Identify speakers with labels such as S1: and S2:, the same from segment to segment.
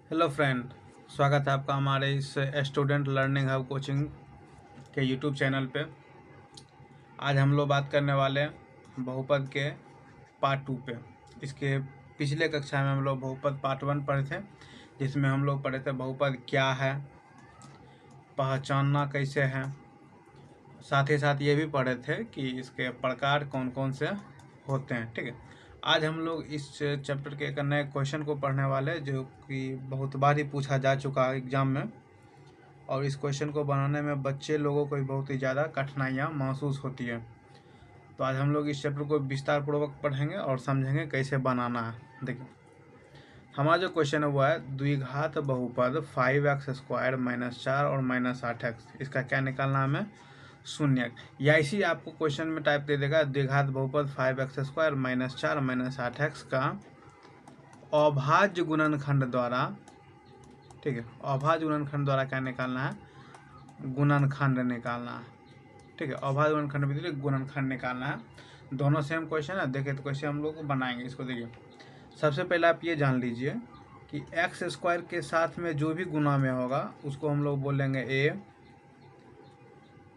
S1: Hello friend, स्वागत है आपका हमारे इस स्टूडेंट लर्निंग हब कोचिंग के यूट्यूब चैनल पे। आज हम लोग बात करने वाले हैं बहुपद के पार्ट 2 पे। इसके पिछले कक्षा में हम लोग बहुपद पार्ट 1 पढ़े थे, जिसमें हम लोग पढ़े थे बहुपद क्या है, पहचानना कैसे है। साथ ही साथ ये भी पढ़े थे कि इसके प्रकार कौन कौन से होते हैं। ठीक है, आज हम लोग इस चैप्टर के एक नए क्वेश्चन को पढ़ने वाले, जो कि बहुत बार ही पूछा जा चुका है एग्जाम में, और इस क्वेश्चन को बनाने में बच्चे लोगों को भी बहुत ही ज़्यादा कठिनाइयाँ महसूस होती है। तो आज हम लोग इस चैप्टर को विस्तार पूर्वक पढ़ेंगे और समझेंगे कैसे बनाना है। देखिए, हमारा जो क्वेश्चन है वो है द्विघात बहुपद 5x² -4 और -8x। इसका क्या निकालना है हमें? शून्य। या इसी आपको क्वेश्चन में टाइप दे देगा द्विघात बहुपद 5x² -4 -8x का अभाज्य गुणनखंड द्वारा। ठीक है, अभाज्य गुणनखंड द्वारा क्या निकालना है? गुणनखंड निकालना है। ठीक है, अभाज्य गुणनखंड भी गुणनखंड निकालना है। दोनों सेम क्वेश्चन है। देखिए तो कैसे हम लोग बनाएंगे इसको। देखिए, सबसे पहले आप ये जान लीजिए कि x² के साथ में जो भी गुना में होगा उसको हम लोग बोलेंगे a।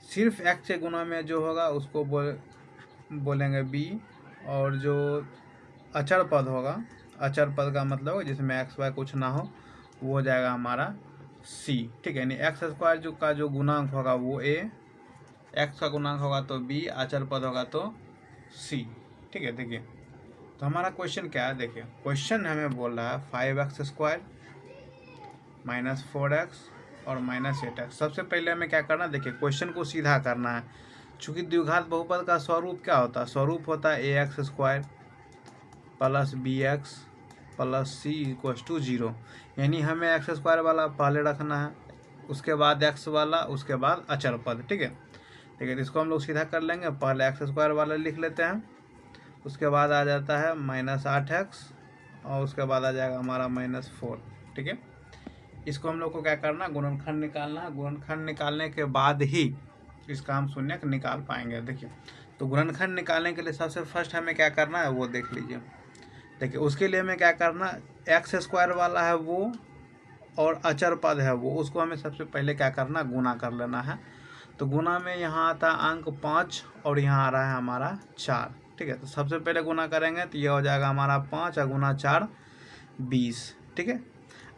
S1: सिर्फ x के गुना में जो होगा उसको बोलेंगे b। और जो अचर पद होगा, अचर पद का मतलब जिसमें x y कुछ ना हो, वो हो जाएगा हमारा c। ठीक है, यानी x² का जो गुणांक होगा वो a, x का गुणांक होगा तो b, अचर पद होगा तो c। ठीक है, देखिए तो हमारा क्वेश्चन क्या है। देखिए, क्वेश्चन हमें बोल रहा है 5x² -4x और -8x। सबसे पहले हमें क्या करना है? देखिए, क्वेश्चन को सीधा करना है। चूंकि द्विघात बहुपद का स्वरूप क्या होता है? स्वरूप होता है ax² + bx + c = 0। यानी हमें x² वाला पहले रखना है, उसके बाद x वाला, उसके बाद अचर पद। ठीक है, ठीक है, तो इसको हम लोग सीधा कर लेंगे। पहले x² वाला लिख लेते हैं, उसके बाद आ जाता है -8x और उसके बाद आ जाएगा हमारा -4। ठीक है, इसको हम लोग को क्या करना? गुणनखंड निकालना है। गुणनखंड निकालने के बाद ही इसका हम शून्य निकाल पाएंगे। देखिए, तो गुणनखंड निकालने के लिए सबसे फर्स्ट हमें क्या करना है वो देख लीजिए। देखिए, उसके लिए हमें क्या करना, x² वाला है वो और अचर पद है वो, उसको हमें सबसे पहले क्या करना? गुना कर लेना है। तो गुना में यहाँ आता है अंक 5 और यहाँ आ रहा है हमारा 4। ठीक है, तो सबसे पहले गुना करेंगे तो ये हो जाएगा हमारा 5 और गुना 4 20। ठीक है,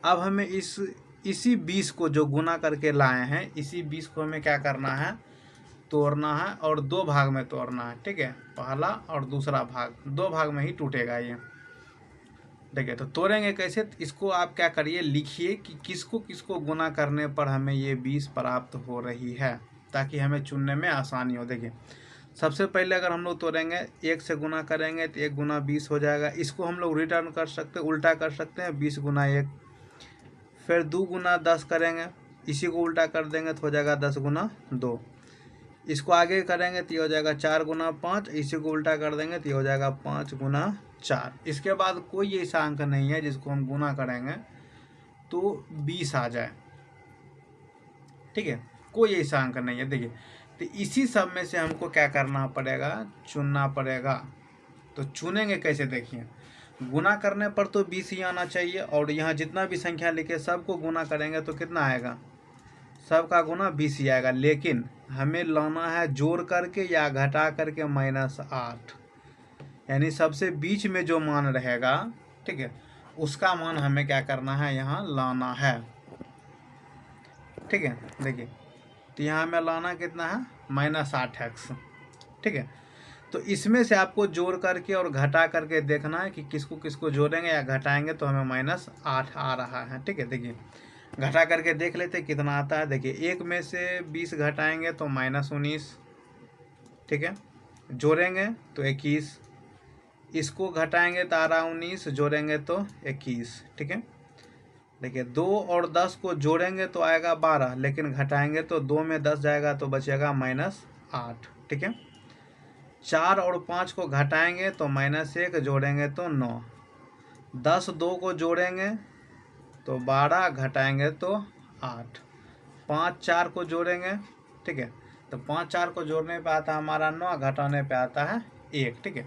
S1: अब हमें इसी 20 को जो गुना करके लाए हैं, इसी 20 को हमें क्या करना है? तोड़ना है और दो भाग में तोड़ना है। ठीक है, पहला और दूसरा भाग, दो भाग में ही टूटेगा ये। देखिए, तो तोड़ेंगे कैसे? तो इसको आप क्या करिए, लिखिए कि किसको किसको गुना करने पर हमें ये 20 प्राप्त हो रही है, ताकि हमें चुनने में आसानी हो। देखिए, सबसे पहले अगर हम लोग तोड़ेंगे, 1 से गुना करेंगे तो 1 गुना 20 हो जाएगा। इसको हम लोग रिटर्न कर सकते हैं, उल्टा कर सकते हैं, 20 गुना 1। फिर 2 गुना 10 करेंगे, इसी को उल्टा कर देंगे तो हो जाएगा 10 गुना 2। इसको आगे करेंगे तो ये हो जाएगा 4 गुना 5, इसी को उल्टा कर देंगे तो ये हो जाएगा 5 गुना 4। इसके बाद कोई ऐसा अंक नहीं है जिसको हम गुना करेंगे तो 20 आ जाए। ठीक है, कोई ऐसा अंक नहीं है। देखिए, तो इसी सब में से हमको क्या करना पड़ेगा? चुनना पड़ेगा। तो चुनेंगे कैसे? देखिए, गुना करने पर तो 20 ही आना चाहिए, और यहाँ जितना भी संख्या लिखे सबको गुना करेंगे तो कितना आएगा? सबका गुना 20 ही आएगा। लेकिन हमें लाना है जोड़ करके या घटा करके -8, यानी सबसे बीच में जो मान रहेगा, ठीक है, उसका मान हमें क्या करना है? यहाँ लाना है। ठीक है, देखिए, तो यहाँ हमें लाना कितना है? -8x। ठीक है, तो इसमें से आपको जोड़ करके और घटा करके देखना है कि किसको किसको जोड़ेंगे या घटाएंगे तो हमें -8 आ रहा है। ठीक है, देखिए, घटा करके देख लेते कितना आता है। देखिए, 1 में से 20 घटाएंगे तो -19। ठीक है, जोड़ेंगे तो 21, इसको घटाएंगे तो आ रहा 19, जोड़ेंगे तो 21। ठीक है, देखिए, 2 और 10 को जोड़ेंगे तो आएगा 12, लेकिन घटाएंगे तो 2 में 10 जाएगा तो बचेगा -8। ठीक है, 4 और 5 को घटाएंगे तो -1, जोड़ेंगे तो 9। 10 2 को जोड़ेंगे तो 12, घटाएंगे तो 8। 5 4 को जोड़ेंगे, ठीक है, तो 5 4 को जोड़ने पे आता है हमारा 9, घटाने पे आता है 1। ठीक है,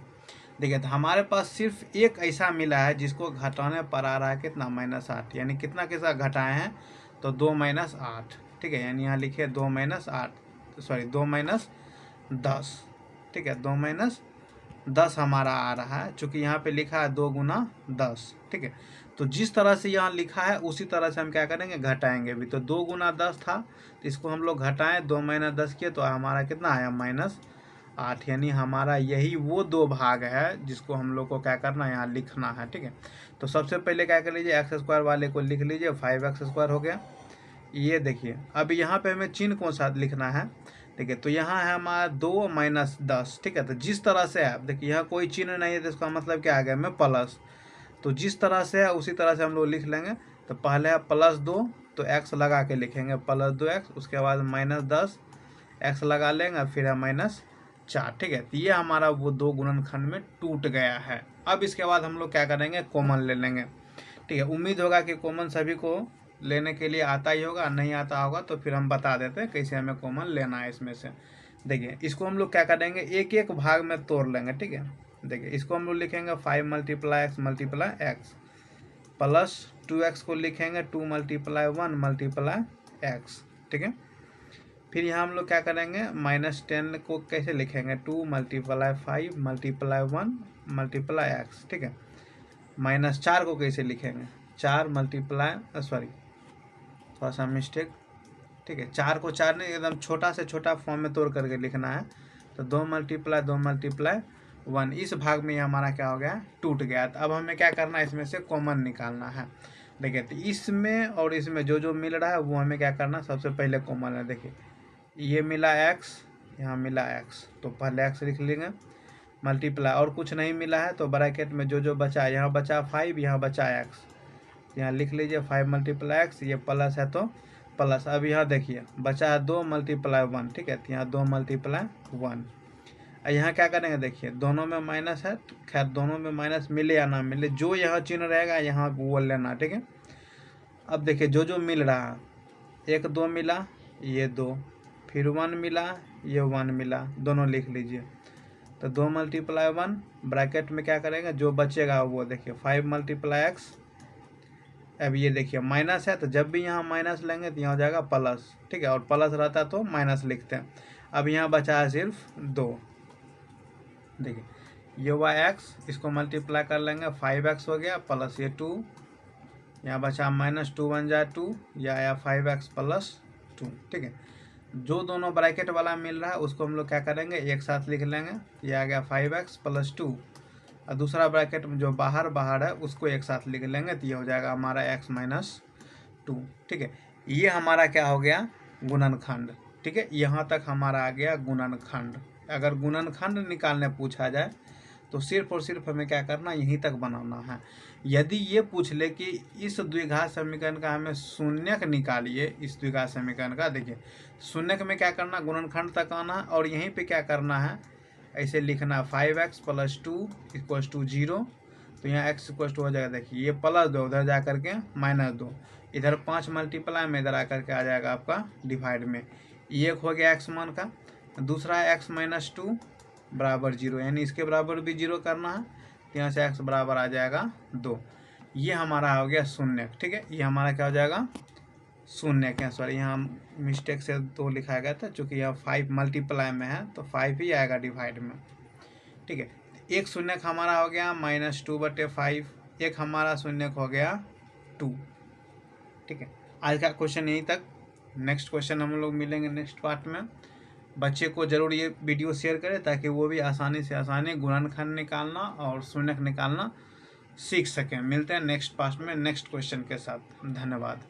S1: देखिए तो हमारे पास सिर्फ एक ऐसा मिला है जिसको घटाने पर आ रहा है कितना, -8, यानी कितना के साथ घटाए हैं तो 2 - 8, ठीक है। यानी यहाँ लिखिए 2 - 8, सॉरी 2 - 10, ठीक है। 2 - 10 हमारा आ रहा है, चूँकि यहाँ पे लिखा है 2 × 10, ठीक है। तो जिस तरह से यहाँ लिखा है उसी तरह से हम क्या करेंगे, घटाएंगे भी। तो 2 × 10 था तो इसको हम लोग घटाएं, 2 - 10 किए तो हमारा कितना आया, -8। यानी हमारा यही वो दो भाग है जिसको हम लोग को क्या करना है, यहाँ लिखना है, ठीक है। तो सबसे पहले क्या कर लीजिए, x² वाले को लिख लीजिए, 5x² हो गया। ये देखिए अब यहाँ पे हमें चिन्ह कौन सा लिखना है, देखिए तो यहाँ है हमारा 2 - 10, ठीक है। तो जिस तरह से है, देखिए यहाँ कोई चिन्ह नहीं है तो इसका मतलब क्या आ गया में प्लस, तो जिस तरह से है उसी तरह से हम लोग लिख लेंगे। तो पहले है +2 तो x लगा के लिखेंगे +2x, उसके बाद -10 x लगा लेंगे, फिर है -4, ठीक है। तो ये हमारा वो दो गुणनखंड में टूट गया है। अब इसके बाद हम लोग क्या करेंगे, कॉमन ले लेंगे, ठीक है। उम्मीद होगा कि कॉमन सभी को लेने के लिए आता ही होगा, नहीं आता होगा तो फिर हम बता देते हैं कैसे हमें कॉमन लेना है इसमें से। देखिए इसको हम लोग क्या करेंगे, एक एक भाग में तोड़ लेंगे, ठीक है। देखिए इसको हम लोग लिखेंगे 5 × x × x, प्लस 2x को लिखेंगे 2 × 1 × x, ठीक है। फिर यहाँ हम लोग क्या करेंगे, -10 को कैसे लिखेंगे, 2 × 5 × 1 × x, ठीक है। -4 को कैसे लिखेंगे, 4 सॉरी थोड़ा सा मिस्टेक, ठीक है। 4 को 4 नहीं, एकदम छोटा से छोटा फॉर्म में तोड़ करके लिखना है। तो 2 × 2 × 1, इस भाग में हमारा क्या हो गया, टूट गया। तो अब हमें क्या करना है, इसमें से कॉमन निकालना है। देखिए तो इसमें और इसमें जो जो मिल रहा है वो हमें क्या करना, सबसे पहले कॉमन है। देखिए ये मिला x, यहाँ मिला x, तो पहले x लिख लेंगे, मल्टीप्लाई, और कुछ नहीं मिला है तो ब्रैकेट में जो जो बचा, यहाँ बचा 5, यहाँ बचा x, यहाँ लिख लीजिए 5 × x, ये प्लस है तो प्लस। अब यहाँ देखिए बचा है 2 × 1, ठीक है। तो यहाँ 2 × 1, यहाँ क्या करेंगे, देखिए दोनों में माइनस है, खैर दोनों में माइनस मिले या ना मिले, जो यहाँ चिन्ह रहेगा यहाँ वो लेना, ठीक है। अब देखिए जो जो मिल रहा है, 1 2 मिला, ये 2, फिर 1 मिला, ये 1 मिला, दोनों लिख लीजिए। तो 2 × 1 ब्रैकेट में क्या करेंगे, जो बचेगा वो देखिए 5 × x। अब ये देखिए माइनस है तो जब भी यहाँ माइनस लेंगे तो यहाँ हो जाएगा प्लस, ठीक है। और प्लस रहता है तो माइनस लिखते हैं। अब यहाँ बचा है सिर्फ 2, देखिए ये हुआ x, इसको मल्टीप्लाई कर लेंगे, 5x हो गया प्लस ये 2, यहाँ बचा -2 बन जाए 2, या आया 5x + 2, ठीक है। जो दोनों ब्रैकेट वाला मिल रहा है उसको हम लोग क्या करेंगे, एक साथ लिख लेंगे। ये आ गया 5x + 2, और दूसरा ब्रैकेट में जो बाहर है उसको एक साथ लिख लेंगे, तो ये हो जाएगा हमारा x - 2, ठीक है। ये हमारा क्या हो गया, गुणनखंड, ठीक है। यहाँ तक हमारा आ गया गुणनखंड। अगर गुणनखंड निकालने पूछा जाए तो सिर्फ और सिर्फ हमें क्या करना, यहीं तक बनाना है। यदि ये पूछ ले कि इस द्विघात समीकरण का हमें शून्यक निकालिए, इस द्विघात समीकरण का, देखिए शून्यक में क्या करना, गुणनखंड तक आना है, और यहीं पे क्या करना है, ऐसे लिखना 5x + 2 = 0। तो यहाँ x = हो जाएगा, देखिए ये +2 उधर जा करके -2, इधर 5 मल्टीप्लाई में, इधर आकर के आ जाएगा आपका डिवाइड में। ये एक हो गया x मान का, दूसरा है x - 2 = 0, यानी इसके बराबर भी 0 करना है। यहाँ से x बराबर आ जाएगा 2। ये हमारा हो गया शून्य, ठीक है। ये हमारा क्या हो जाएगा, शून्य क्या, सॉरी यहाँ मिस्टेक से 2 लिखा गया था, चूँकि यहाँ 5 मल्टीप्लाई में है तो 5 ही आएगा डिवाइड में, ठीक है। एक शून्यक हमारा हो गया -2/5, एक हमारा शून्यक हो गया 2, ठीक है। आज का क्वेश्चन यहीं तक, नेक्स्ट क्वेश्चन हम लोग मिलेंगे नेक्स्ट पार्ट में। बच्चे को जरूर ये वीडियो शेयर करें ताकि वो भी आसानी से आसानी गुणनखंड निकालना और शून्यक निकालना सीख सकें। मिलते हैं नेक्स्ट पार्ट में नेक्स्ट क्वेश्चन के साथ। धन्यवाद।